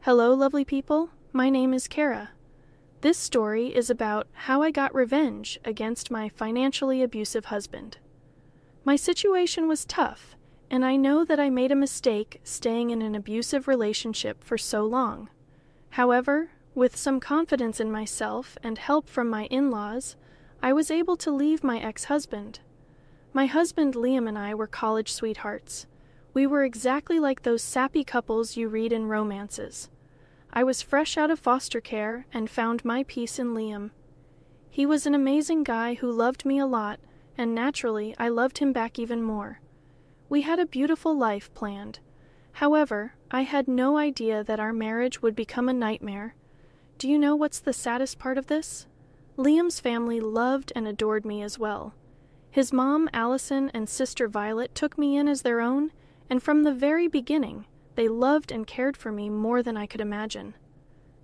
Hello, lovely people. My name is Kara. This story is about how I got revenge against my financially abusive husband. My situation was tough, and I know that I made a mistake staying in an abusive relationship for so long. However, with some confidence in myself and help from my in-laws, I was able to leave my ex-husband. My husband Liam and I were college sweethearts. We were exactly like those sappy couples you read in romances. I was fresh out of foster care and found my peace in Liam. He was an amazing guy who loved me a lot, and naturally I loved him back even more. We had a beautiful life planned. However, I had no idea that our marriage would become a nightmare. Do you know what's the saddest part of this? Liam's family loved and adored me as well. His mom, Allison, and sister Violet took me in as their own, and from the very beginning, they loved and cared for me more than I could imagine.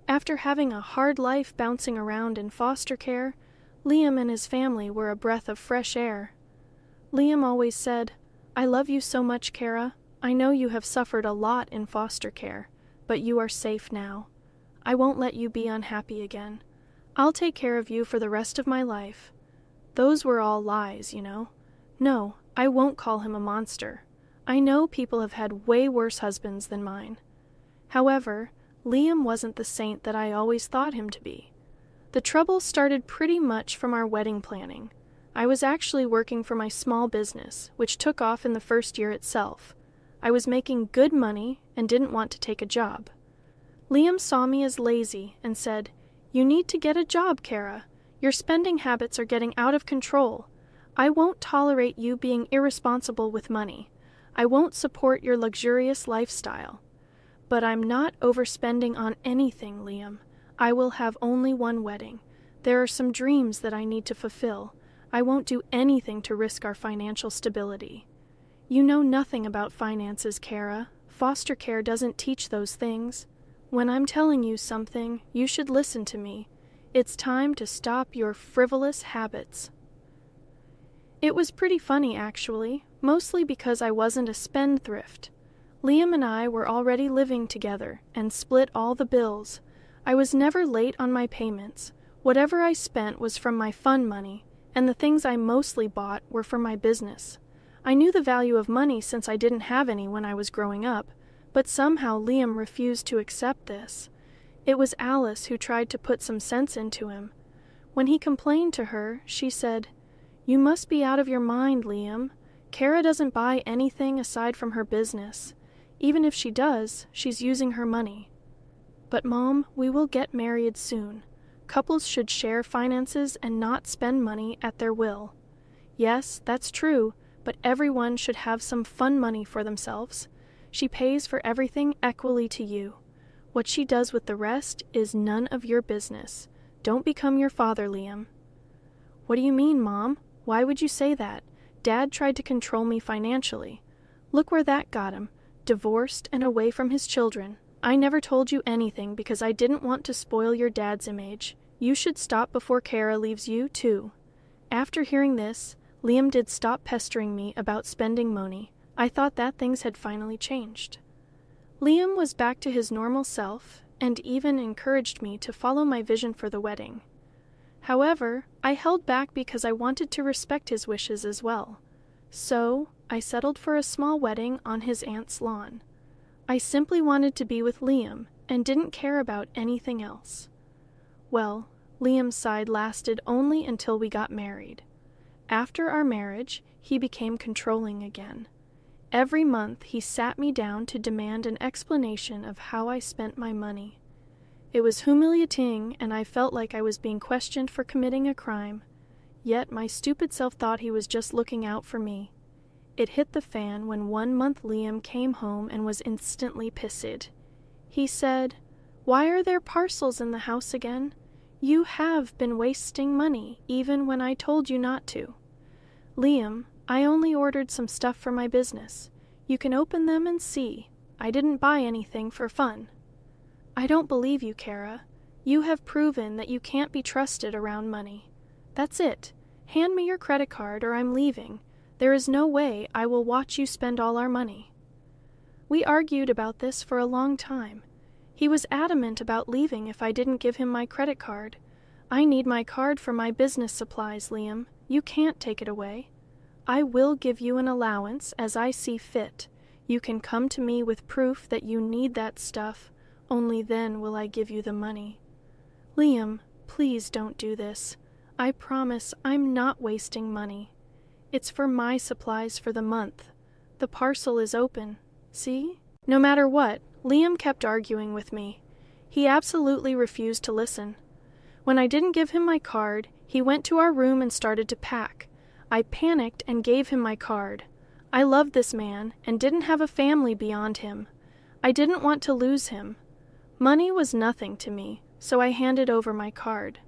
After having a hard life bouncing around in foster care, Liam and his family were a breath of fresh air. Liam always said, "I love you so much, Kara. I know you have suffered a lot in foster care, but you are safe now. I won't let you be unhappy again. I'll take care of you for the rest of my life." Those were all lies, you know. No, I won't call him a monster. I know people have had way worse husbands than mine. However, Liam wasn't the saint that I always thought him to be. The trouble started pretty much from our wedding planning. I was actually working for my small business, which took off in the first year itself. I was making good money and didn't want to take a job. Liam saw me as lazy and said, "You need to get a job, Kara. Your spending habits are getting out of control. I won't tolerate you being irresponsible with money. I won't support your luxurious lifestyle. But I'm not overspending on anything, Liam. I will have only one wedding. There are some dreams that I need to fulfill. I won't do anything to risk our financial stability." You know nothing about finances, Kara. Foster care doesn't teach those things. When I'm telling you something, you should listen to me. It's time to stop your frivolous habits. It was pretty funny, actually, mostly because I wasn't a spendthrift. Liam and I were already living together and split all the bills. I was never late on my payments. Whatever I spent was from my fun money, and the things I mostly bought were for my business. I knew the value of money since I didn't have any when I was growing up, but somehow Liam refused to accept this. It was Alice who tried to put some sense into him. When he complained to her, she said, "You must be out of your mind, Liam. Kara doesn't buy anything aside from her business. Even if she does, she's using her money." "But Mom, we will get married soon. Couples should share finances and not spend money at their will." "Yes, that's true, but everyone should have some fun money for themselves. She pays for everything equally to you. What she does with the rest is none of your business. Don't become your father, Liam." "What do you mean, Mom? Why would you say that? Dad tried to control me financially. Look where that got him, divorced and away from his children. I never told you anything because I didn't want to spoil your dad's image. You should stop before Kara leaves you, too." After hearing this, Liam did stop pestering me about spending money. I thought that things had finally changed. Liam was back to his normal self and even encouraged me to follow my vision for the wedding. However, I held back because I wanted to respect his wishes as well. So, I settled for a small wedding on his aunt's lawn. I simply wanted to be with Liam and didn't care about anything else. Well, Liam's side lasted only until we got married. After our marriage, he became controlling again. Every month, he sat me down to demand an explanation of how I spent my money. It was humiliating, and I felt like I was being questioned for committing a crime. Yet my stupid self thought he was just looking out for me. It hit the fan when one month Liam came home and was instantly pissed. He said, "Why are there parcels in the house again? You have been wasting money, even when I told you not to." "Liam, I only ordered some stuff for my business. You can open them and see. I didn't buy anything for fun." "I don't believe you, Kara. You have proven that you can't be trusted around money. That's it. Hand me your credit card or I'm leaving. There is no way I will watch you spend all our money." We argued about this for a long time. He was adamant about leaving if I didn't give him my credit card. I need my card for my business supplies, Liam. You can't take it away. I will give you an allowance as I see fit. You can come to me with proof that you need that stuff. Only then will I give you the money. Liam, please don't do this. I promise I'm not wasting money. It's for my supplies for the month. The parcel is open. See? No matter what, Liam kept arguing with me. He absolutely refused to listen. When I didn't give him my card, he went to our room and started to pack. I panicked and gave him my card. I loved this man and didn't have a family beyond him. I didn't want to lose him. Money was nothing to me, so I handed over my card.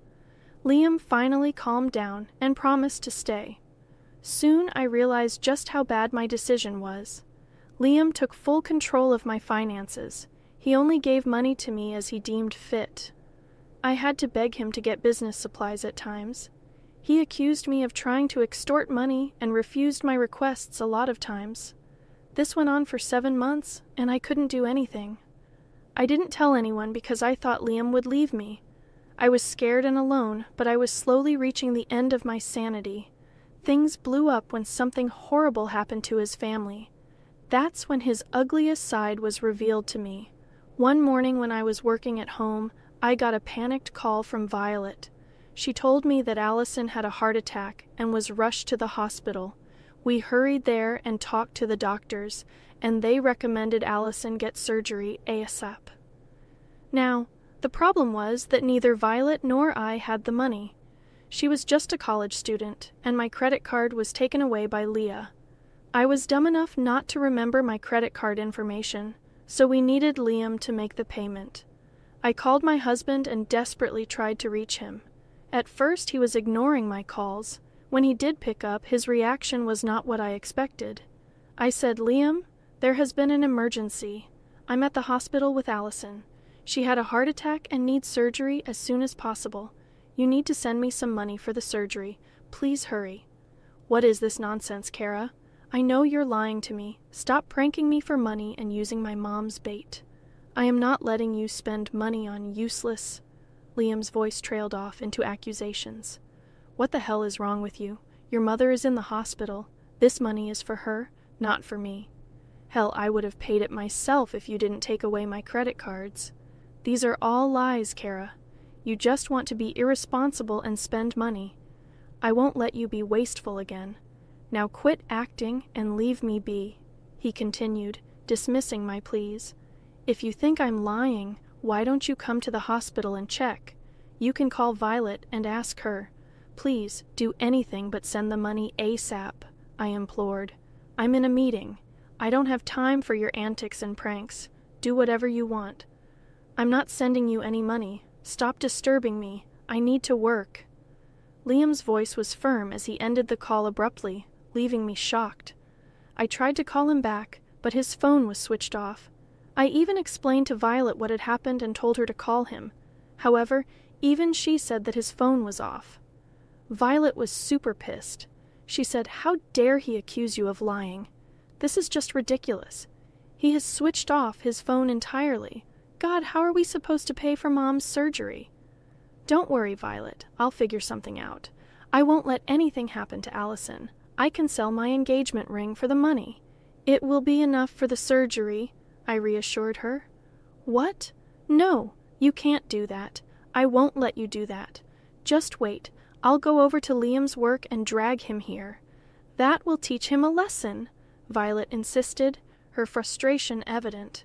Liam finally calmed down and promised to stay. Soon I realized just how bad my decision was. Liam took full control of my finances. He only gave money to me as he deemed fit. I had to beg him to get business supplies at times. He accused me of trying to extort money and refused my requests a lot of times. This went on for 7 months, and I couldn't do anything. I didn't tell anyone because I thought Liam would leave me. I was scared and alone, but I was slowly reaching the end of my sanity. Things blew up when something horrible happened to his family. That's when his ugliest side was revealed to me. One morning when I was working at home, I got a panicked call from Violet. She told me that Allison had a heart attack and was rushed to the hospital. We hurried there and talked to the doctors, and they recommended Allison get surgery ASAP. Now, the problem was that neither Violet nor I had the money. She was just a college student, and my credit card was taken away by Leah. I was dumb enough not to remember my credit card information, so we needed Liam to make the payment. I called my husband and desperately tried to reach him. At first, he was ignoring my calls. When he did pick up, his reaction was not what I expected. I said, "Liam, there has been an emergency. I'm at the hospital with Allison. She had a heart attack and needs surgery as soon as possible. You need to send me some money for the surgery. Please hurry." "What is this nonsense, Kara? I know you're lying to me. Stop pranking me for money and using my mom's bait. I am not letting you spend money on useless—" Liam's voice trailed off into accusations. "What the hell is wrong with you? Your mother is in the hospital. This money is for her, not for me. Hell, I would have paid it myself if you didn't take away my credit cards. These are all lies, Kara. You just want to be irresponsible and spend money. I won't let you be wasteful again. Now quit acting and leave me be," he continued, dismissing my pleas. "If you think I'm lying, why don't you come to the hospital and check? You can call Violet and ask her. Please, do anything but send the money ASAP," I implored. "I'm in a meeting. I don't have time for your antics and pranks. Do whatever you want." "I'm not sending you any money. Stop disturbing me. I need to work." Liam's voice was firm as he ended the call abruptly, leaving me shocked. I tried to call him back, but his phone was switched off. I even explained to Violet what had happened and told her to call him. However, even she said that his phone was off. Violet was super pissed. She said, "How dare he accuse you of lying? This is just ridiculous. He has switched off his phone entirely. God, how are we supposed to pay for Mom's surgery?" "Don't worry, Violet. I'll figure something out. I won't let anything happen to Allison. I can sell my engagement ring for the money. It will be enough for the surgery," I reassured her. "What? No, you can't do that. I won't let you do that. Just wait. I'll go over to Liam's work and drag him here. That will teach him a lesson," Violet insisted, her frustration evident.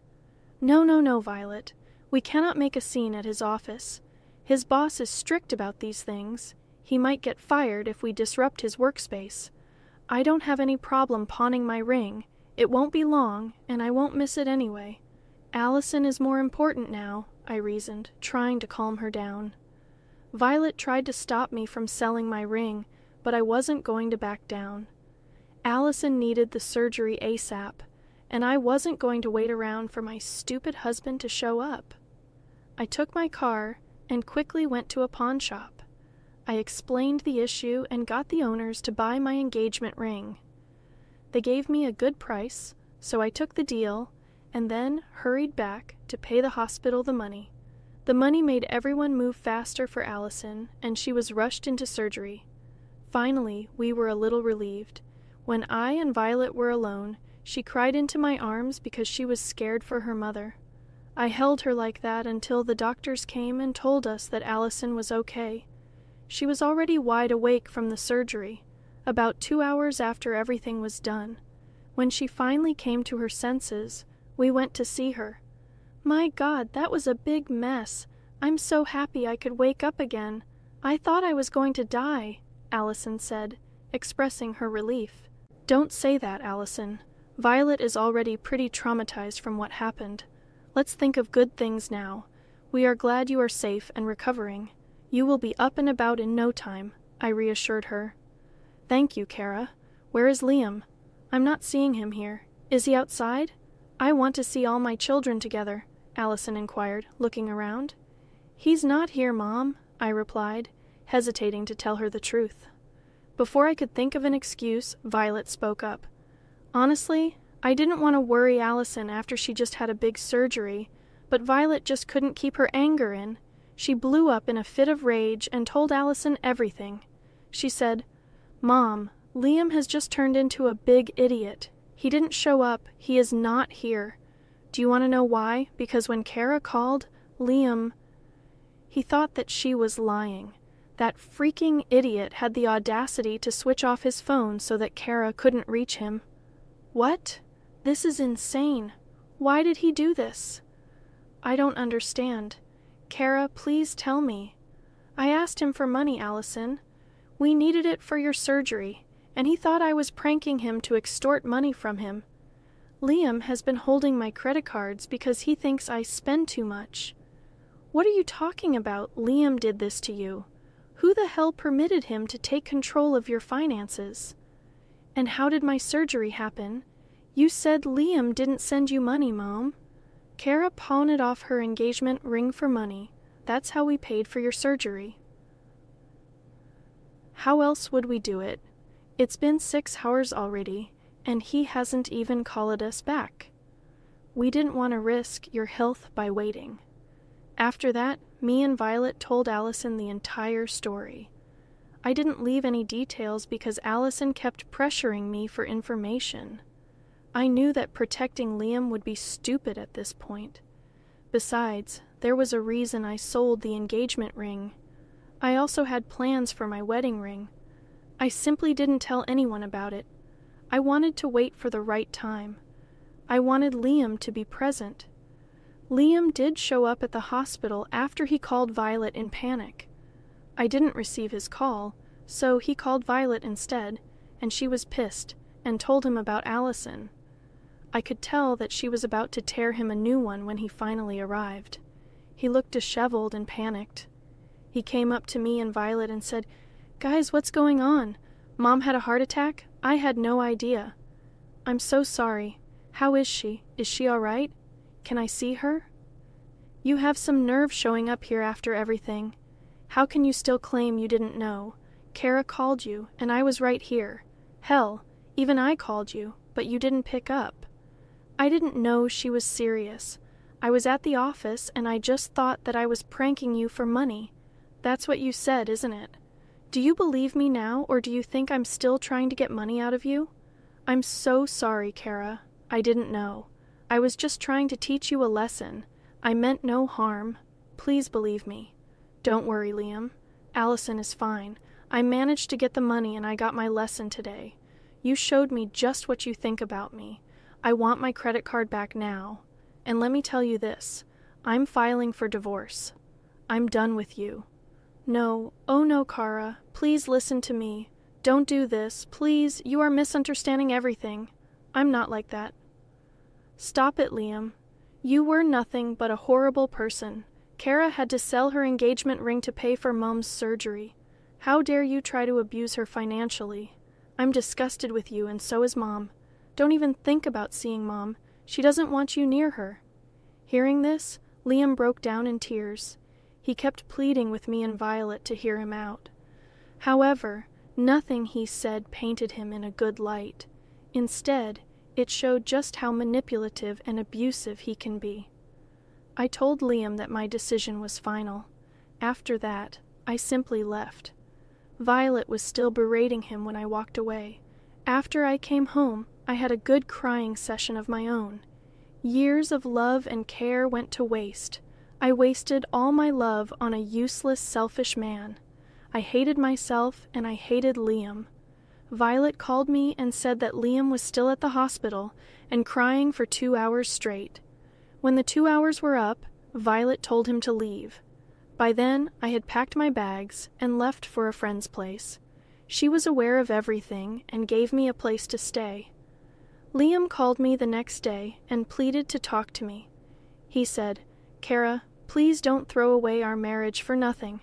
No, Violet. We cannot make a scene at his office. His boss is strict about these things. He might get fired if we disrupt his workspace. I don't have any problem pawning my ring. It won't be long, and I won't miss it anyway. Allison is more important now, I reasoned, trying to calm her down. Violet tried to stop me from selling my ring, but I wasn't going to back down. Allison needed the surgery ASAP, and I wasn't going to wait around for my stupid husband to show up. I took my car and quickly went to a pawn shop. I explained the issue and got the owners to buy my engagement ring. They gave me a good price, so I took the deal, and then hurried back to pay the hospital the money. The money made everyone move faster for Allison, and she was rushed into surgery. Finally, we were a little relieved. When I and Violet were alone, she cried into my arms because she was scared for her mother. I held her like that until the doctors came and told us that Allison was okay. She was already wide awake from the surgery, about 2 hours after everything was done. When she finally came to her senses, we went to see her. My God, that was a big mess. I'm so happy I could wake up again. I thought I was going to die, Allison said, expressing her relief. Don't say that, Allison. Violet is already pretty traumatized from what happened. Let's think of good things now. We are glad you are safe and recovering. You will be up and about in no time, I reassured her. Thank you, Kara. Where is Liam? I'm not seeing him here. Is he outside? I want to see all my children together, Allison inquired, looking around. He's not here, Mom, I replied, hesitating to tell her the truth. Before I could think of an excuse, Violet spoke up. Honestly, I didn't want to worry Allison after she just had a big surgery, but Violet just couldn't keep her anger in. She blew up in a fit of rage and told Allison everything. She said, Mom, Liam has just turned into a big idiot. He didn't show up. He is not here. Do you want to know why? Because when Kara called, Liam... He thought that she was lying. That freaking idiot had the audacity to switch off his phone so that Kara couldn't reach him. What? This is insane. Why did he do this? I don't understand. Kara, please tell me. I asked him for money, Allison. We needed it for your surgery, and he thought I was pranking him to extort money from him. Liam has been holding my credit cards because he thinks I spend too much. What are you talking about? Liam did this to you. Who the hell permitted him to take control of your finances? And how did my surgery happen? You said Liam didn't send you money, Mom. Kara pawned off her engagement ring for money. That's how we paid for your surgery. How else would we do it? It's been 6 hours already, and he hasn't even called us back. We didn't want to risk your health by waiting. After that, me and Violet told Allison the entire story. I didn't leave any details because Allison kept pressuring me for information. I knew that protecting Liam would be stupid at this point. Besides, there was a reason I sold the engagement ring. I also had plans for my wedding ring. I simply didn't tell anyone about it. I wanted to wait for the right time. I wanted Liam to be present. Liam did show up at the hospital after he called Violet in panic. I didn't receive his call, so he called Violet instead, and she was pissed and told him about Allison. I could tell that she was about to tear him a new one when he finally arrived. He looked disheveled and panicked. He came up to me and Violet and said, "Guys, what's going on? Mom had a heart attack? I had no idea. I'm so sorry. How is she? Is she all right? Can I see her? You have some nerve showing up here after everything. How can you still claim you didn't know? Kara called you, and I was right here. Hell, even I called you, but you didn't pick up. I didn't know she was serious. I was at the office, and I just thought that I was pranking you for money. That's what you said, isn't it? Do you believe me now, or do you think I'm still trying to get money out of you? I'm so sorry, Kara. I didn't know. I was just trying to teach you a lesson. I meant no harm. Please believe me. Don't worry, Liam. Allison is fine. I managed to get the money and I got my lesson today. You showed me just what you think about me. I want my credit card back now. And let me tell you this. I'm filing for divorce. I'm done with you. No, oh no, Kara. Please listen to me. Don't do this. Please, you are misunderstanding everything. I'm not like that. Stop it, Liam. You were nothing but a horrible person. Kara had to sell her engagement ring to pay for Mom's surgery. How dare you try to abuse her financially? I'm disgusted with you, and so is Mom. Don't even think about seeing Mom. She doesn't want you near her. Hearing this, Liam broke down in tears. He kept pleading with me and Violet to hear him out. However, nothing he said painted him in a good light. Instead, It showed just how manipulative and abusive he can be. I told Liam that my decision was final. After that, I simply left. Violet was still berating him when I walked away. After I came home, I had a good crying session of my own. Years of love and care went to waste. I wasted all my love on a useless, selfish man. I hated myself and I hated Liam. Violet called me and said that Liam was still at the hospital and crying for 2 hours straight. When the 2 hours were up, Violet told him to leave. By then, I had packed my bags and left for a friend's place. She was aware of everything and gave me a place to stay. Liam called me the next day and pleaded to talk to me. He said, "Kara, please don't throw away our marriage for nothing.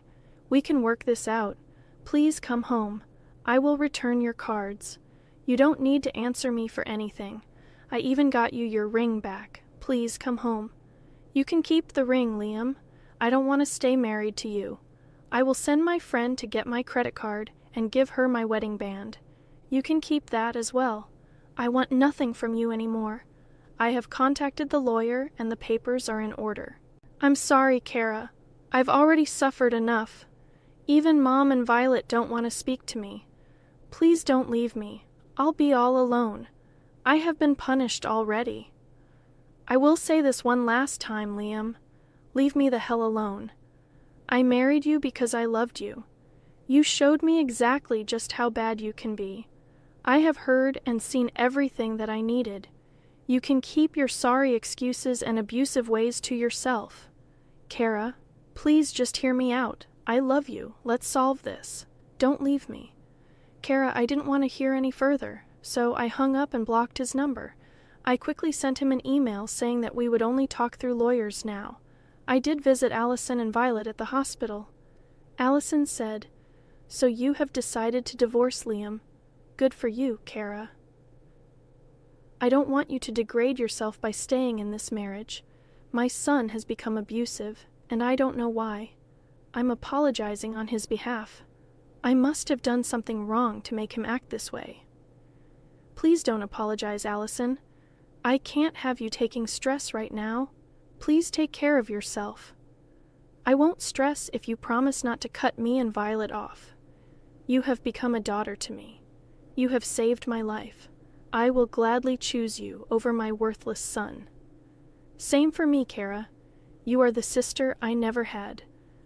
We can work this out. Please come home. I will return your cards. You don't need to answer me for anything. I even got you your ring back. Please come home. You can keep the ring, Liam. I don't want to stay married to you. I will send my friend to get my credit card and give her my wedding band. You can keep that as well. I want nothing from you anymore. I have contacted the lawyer and the papers are in order. I'm sorry, Kara. I've already suffered enough. Even Mom and Violet don't want to speak to me. Please don't leave me. I'll be all alone. I have been punished already. I will say this one last time, Liam. Leave me the hell alone. I married you because I loved you. You showed me exactly just how bad you can be. I have heard and seen everything that I needed. You can keep your sorry excuses and abusive ways to yourself. Kara, please just hear me out. I love you. Let's solve this. Don't leave me." Kara, I didn't want to hear any further, so I hung up and blocked his number. I quickly sent him an email saying that we would only talk through lawyers now. I did visit Allison and Violet at the hospital. Allison said, "So you have decided to divorce Liam. Good for you, Kara. I don't want you to degrade yourself by staying in this marriage. My son has become abusive, and I don't know why. I'm apologizing on his behalf. I must have done something wrong to make him act this way." "Please don't apologize, Allison. I can't have you taking stress right now. Please take care of yourself. I won't stress if you promise not to cut me and Violet off. You have become a daughter to me. You have saved my life. I will gladly choose you over my worthless son. Same for me, Kara. You are the sister I never had.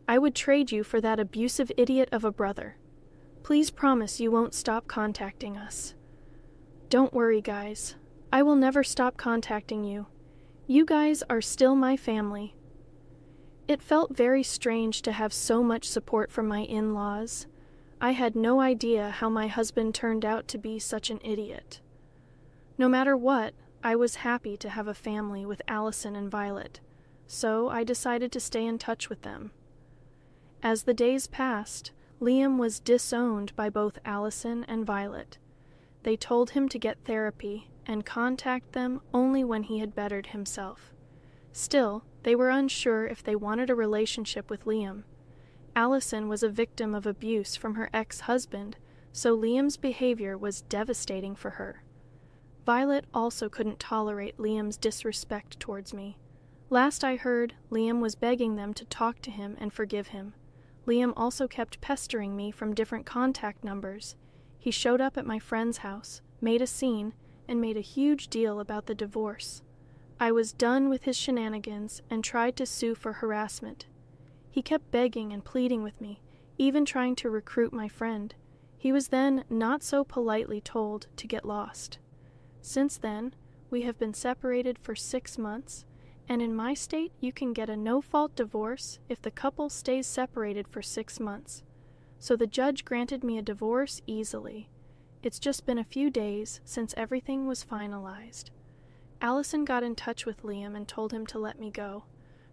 I would trade you for that abusive idiot of a brother. Please promise you won't stop contacting us. Don't worry, guys. I will never stop contacting you. You guys are still my family." It felt very strange to have so much support from my in-laws. I had no idea how my husband turned out to be such an idiot. No matter what, I was happy to have a family with Allison and Violet, so I decided to stay in touch with them. As the days passed, Liam was disowned by both Allison and Violet. They told him to get therapy and contact them only when he had bettered himself. Still, they were unsure if they wanted a relationship with Liam. Allison was a victim of abuse from her ex-husband, so Liam's behavior was devastating for her. Violet also couldn't tolerate Liam's disrespect towards me. Last I heard, Liam was begging them to talk to him and forgive him. Liam also kept pestering me from different contact numbers. He showed up at my friend's house, made a scene, and made a huge deal about the divorce. I was done with his shenanigans and tried to sue for harassment. He kept begging and pleading with me, even trying to recruit my friend. He was then not so politely told to get lost. Since then, we have been separated for 6 months, and in my state you can get a no-fault divorce if the couple stays separated for 6 months. So the judge granted me a divorce easily. It's just been a few days since everything was finalized. Allison got in touch with Liam and told him to let me go.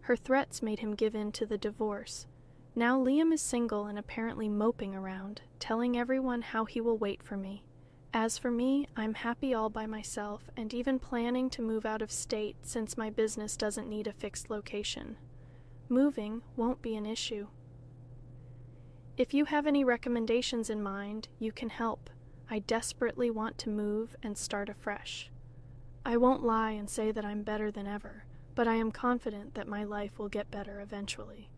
Her threats made him give in to the divorce. Now Liam is single and apparently moping around, telling everyone how he will wait for me. As for me, I'm happy all by myself and even planning to move out of state since my business doesn't need a fixed location. Moving won't be an issue. If you have any recommendations in mind, you can help. I desperately want to move and start afresh. I won't lie and say that I'm better than ever, but I am confident that my life will get better eventually.